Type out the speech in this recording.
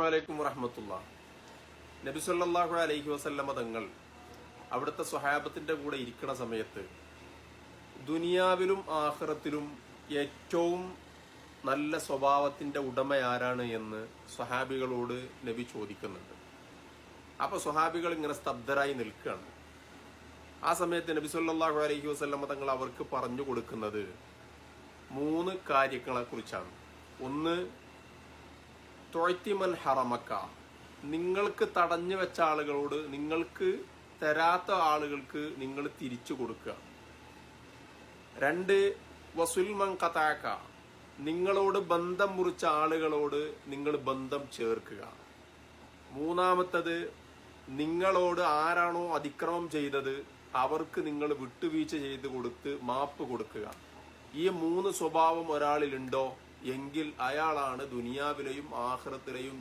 അലൈക്കും വറഹ്മത്തുള്ളാഹി. നബി സല്ലല്ലാഹു അലൈഹി വസല്ലമ തങ്ങൾ അവിടുത്തെ സ്വഹാബത്തിന്റെ കൂടെ ഇരിക്കുന്ന സമയത്ത് ദുനിയാവിലും ആഖിറത്തിലും ഏറ്റവും നല്ല സ്വഭാവത്തിന്റെ ഉടമ ആരാണ് എന്ന് സ്വഹാബികളോട് നബി ചോദിക്കുന്നുണ്ട്. അപ്പൊ സ്വഹാബികൾ ഇങ്ങനെ സ്തബ്ധരായി നിൽക്കുകയാണ്. ആ സമയത്ത് നബി സല്ലല്ലാഹു അലൈഹി വസല്ലമ തങ്ങൾ അവർക്ക് പറഞ്ഞു കൊടുക്കുന്നത് 3 കാര്യങ്ങളെ കുറിച്ചാണ്. ഒന്ന്, തൊയ്ത്തിമൻ ഹറമക്ക, നിങ്ങൾക്ക് തടഞ്ഞു വെച്ച ആളുകളോട്, നിങ്ങൾക്ക് തരാത്ത ആളുകൾക്ക് നിങ്ങൾ തിരിച്ചു കൊടുക്കുക. 2, വസുൽമൻ ഖതാക, നിങ്ങളോട് ബന്ധം മുറിച്ച ആളുകളോട് നിങ്ങൾ ബന്ധം ചേർക്കുക. 3, നിങ്ങളോട് ആരാണോ അതിക്രമം ചെയ്തത് അവർക്ക് നിങ്ങൾ വിട്ടുവീഴ്ച ചെയ്ത് കൊടുത്ത് മാപ്പ് കൊടുക്കുക. ഈ 3 സ്വഭാവം ഒരാളിലുണ്ടോ എങ്കിൽ അയാളാണ് ദുനിയാവിലെയും ആഖിറത്തിലെയും